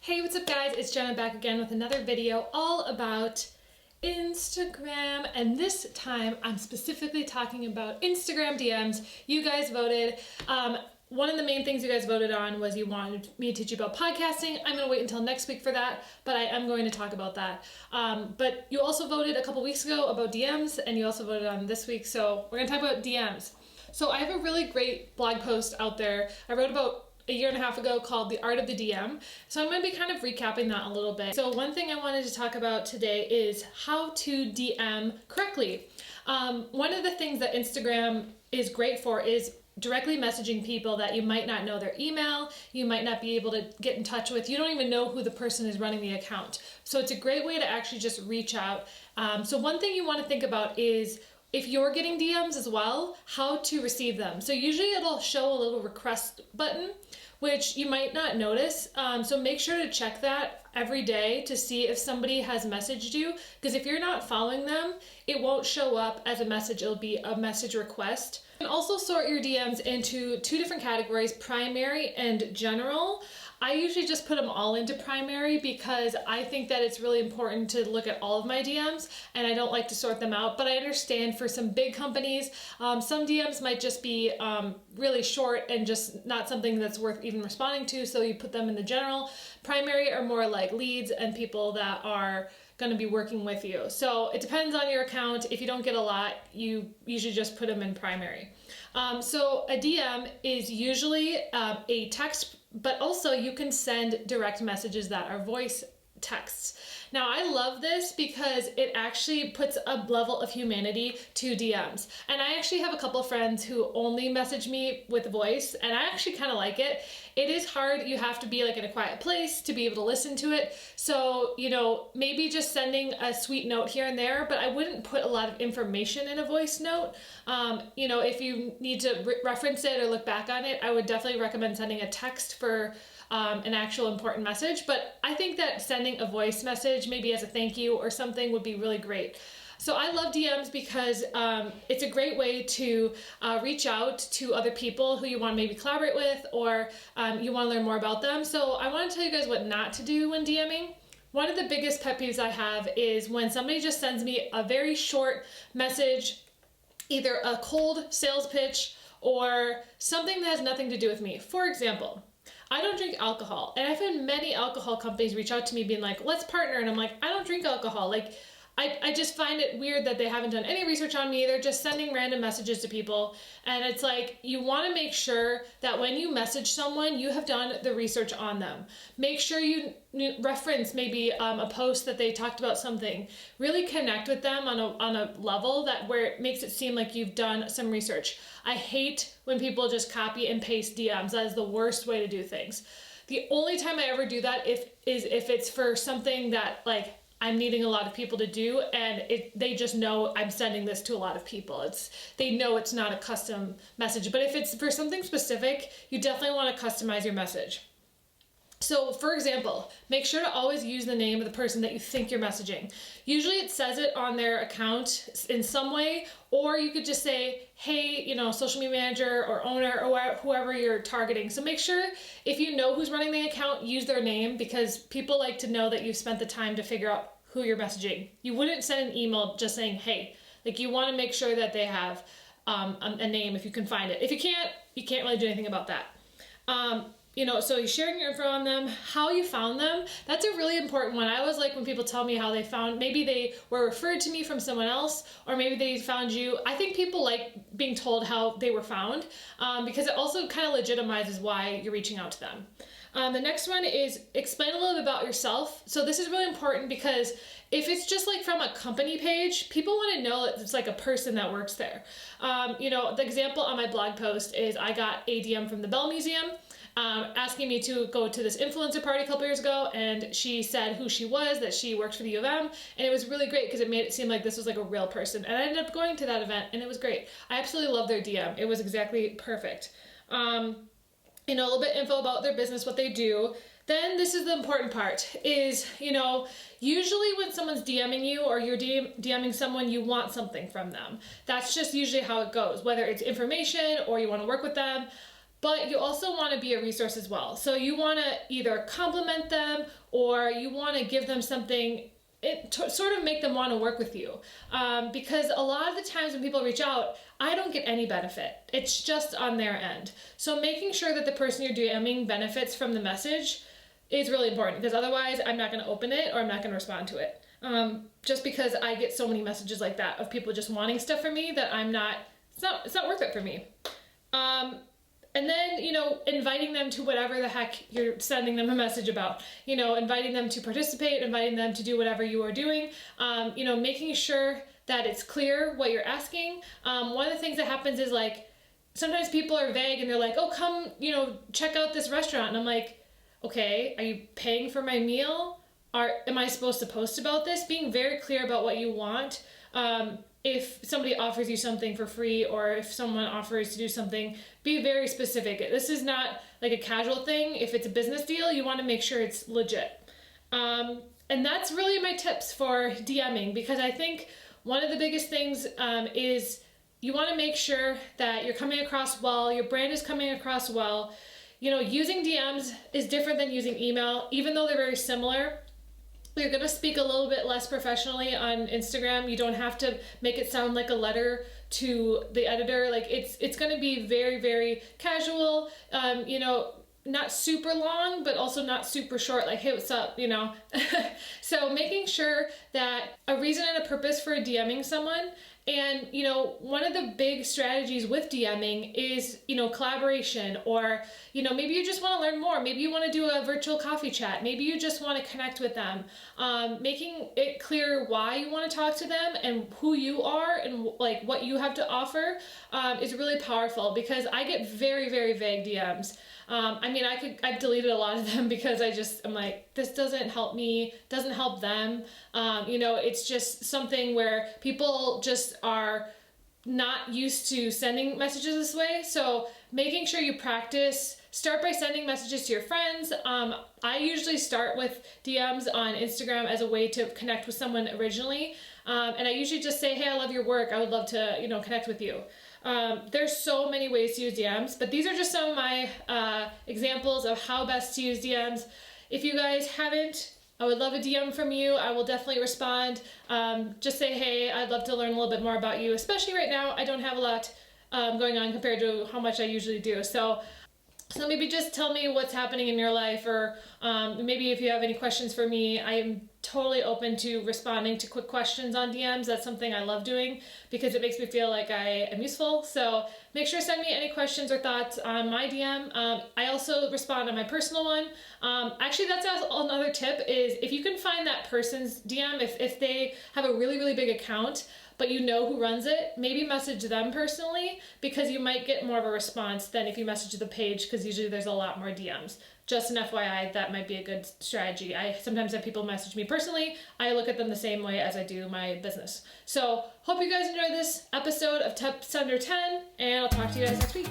Hey, what's up guys? It's Jenna back again with another video all about Instagram, and this time I'm specifically talking about Instagram DMs. You guys voted. One of the main things you guys voted on was you wanted me to teach you about podcasting. I'm gonna wait until next week for that, but I am going to talk about that. But you also voted a couple weeks ago about DMs, and you also voted on this week, so we're gonna talk about DMs. So I have a really great blog post out there I wrote about a year and a half ago called The Art of the DM. So I'm going to be kind of recapping that a little bit. So one thing I wanted to talk about today is how to DM correctly. One of the things that Instagram is great for is directly messaging people that you might not know their email, you might not be able to get in touch with, you don't even know who the person is running the account. So it's a great way to actually just reach out. So one thing you want to think about is if you're getting DMs as well, how to receive them. So usually it'll show a little request button, which you might not notice. So make sure to check that every day to see if somebody has messaged you, because if you're not following them, it won't show up as a message, it'll be a message request. You can also sort your DMs into two different categories, primary and general. I usually just put them all into primary because I think that it's really important to look at all of my DMs, and I don't like to sort them out, but I understand for some big companies, some DMs might just be really short and just not something that's worth even responding to, so you put them in the general. Primary are more like leads and people that are going to be working with you. So it depends on your account. If you don't get a lot, you usually just put them in primary. So a DM is usually a text, but also you can send direct messages that are voice texts. Now I love this because it actually puts a level of humanity to DMs. And I actually have a couple of friends who only message me with voice, and I actually kind of like it. It is hard, you have to be like in a quiet place to be able to listen to it. So, you know, maybe just sending a sweet note here and there, but I wouldn't put a lot of information in a voice note. You know, if you need to reference it or look back on it, I would definitely recommend sending a text for an actual important message, but I think that sending a voice message, maybe as a thank you or something, would be really great. So I love DMs because it's a great way to reach out to other people who you want to maybe collaborate with, or you want to learn more about them. So I want to tell you guys what not to do when DMing. One of the biggest pet peeves I have is when somebody just sends me a very short message, either a cold sales pitch or something that has nothing to do with me. For example, I don't drink alcohol, and I've had many alcohol companies reach out to me being like, let's partner, and I'm like, I don't drink alcohol. Like, I just find it weird that they haven't done any research on me. They're just sending random messages to people, and it's like, you want to make sure that when you message someone, you have done the research on them. Make sure you reference maybe a post that they talked about something. Really connect with them on a level that where it makes it seem like you've done some research. I hate when people just copy and paste DMs. That is the worst way to do things. The only time I ever do that is if it's for something that like I'm needing a lot of people to do, and they just know I'm sending this to a lot of people. They know it's not a custom message, but if it's for something specific, you definitely want to customize your message. So for example, make sure to always use the name of the person that you think you're messaging. Usually it says it on their account in some way, or you could just say, hey, you know, social media manager or owner or whoever you're targeting. So make sure if you know who's running the account, use their name, because people like to know that you've spent the time to figure out who you're messaging. You wouldn't send an email just saying, hey. Like, you want to make sure that they have a name if you can find it. If you can't really do anything about that. You know, so you're sharing your info on them, how you found them. That's a really important one. I always like when people tell me how they found, maybe they were referred to me from someone else, or maybe they found you. I think people like being told how they were found, because it also kind of legitimizes why you're reaching out to them. The next one is explain a little bit about yourself. So this is really important because if it's just like from a company page, people want to know that it's like a person that works there. You know, the example on my blog post is I got a DM from the Bell Museum asking me to go to this influencer party a couple years ago, and she said who she was, that she worked for the U of M, and it was really great because it made it seem like this was like a real person, and I ended up going to that event, and it was great. I absolutely love their DM. It was exactly perfect. You know, a little bit info about their business, what they do. Then this is the important part is, you know, usually when someone's DMing you or you're DMing someone, you want something from them. That's just usually how it goes, whether it's information or you want to work with them. but you also want to be a resource as well. So you want to either compliment them or you want to give them something, sort of make them want to work with you. Because a lot of the times when people reach out, I don't get any benefit. It's just on their end. So making sure that the person you're DMing benefits from the message is really important, because otherwise I'm not going to open it or I'm not going to respond to it. Just because I get so many messages like that of people just wanting stuff from me that it's not worth it for me. And then, inviting them to whatever the heck you're sending them a message about, inviting them to participate, inviting them to do whatever you are doing, making sure that it's clear what you're asking. One of the things that happens is like, sometimes people are vague and they're like, oh, come, check out this restaurant. And I'm like, okay, are you paying for my meal? Am I supposed to post about this? Being very clear about what you want. If somebody offers you something for free, or if someone offers to do something, be very specific. This is not like a casual thing. If it's a business deal, you want to make sure it's legit. And that's really my tips for DMing, because I think one of the biggest things is you want to make sure that you're coming across well, your brand is coming across well. Using DMs is different than using email, even though they're very similar. You're going to speak a little bit less professionally on Instagram. You don't have to make it sound like a letter to the editor. Like it's going to be very, very casual, not super long, but also not super short, like, hey, what's up, So making sure that a reason and a purpose for DMing someone. And, one of the big strategies with DMing is, collaboration, or, maybe you just want to learn more. Maybe you want to do a virtual coffee chat. Maybe you just want to connect with them. Making it clear why you want to talk to them and who you are and like what you have to offer is really powerful, because I get very, very vague DMs. I've deleted a lot of them because I'm like, this doesn't help me, doesn't help them. It's just something where people just are not used to sending messages this way. So making sure you practice, start by sending messages to your friends. I usually start with DMs on Instagram as a way to connect with someone originally. And I usually just say, hey, I love your work. I would love to, connect with you. There's so many ways to use DMs, but these are just some of my examples of how best to use DMs. If you guys haven't, I would love a DM from you. I will definitely respond. Just say, hey, I'd love to learn a little bit more about you, especially right now. I don't have a lot going on compared to how much I usually do. So maybe just tell me what's happening in your life, or maybe if you have any questions for me. I am totally open to responding to quick questions on DMs. That's something I love doing because it makes me feel like I am useful. So make sure to send me any questions or thoughts on my DM. I also respond on my personal one. Actually, that's another tip, is if you can find that person's DM, if they have a really, really big account, but you know who runs it, maybe message them personally, because you might get more of a response than if you message the page, because usually there's a lot more DMs. Just an FYI, that might be a good strategy. I sometimes have people message me personally. I look at them the same way as I do my business. So hope you guys enjoyed this episode of Tips Under 10, and I'll talk to you guys next week.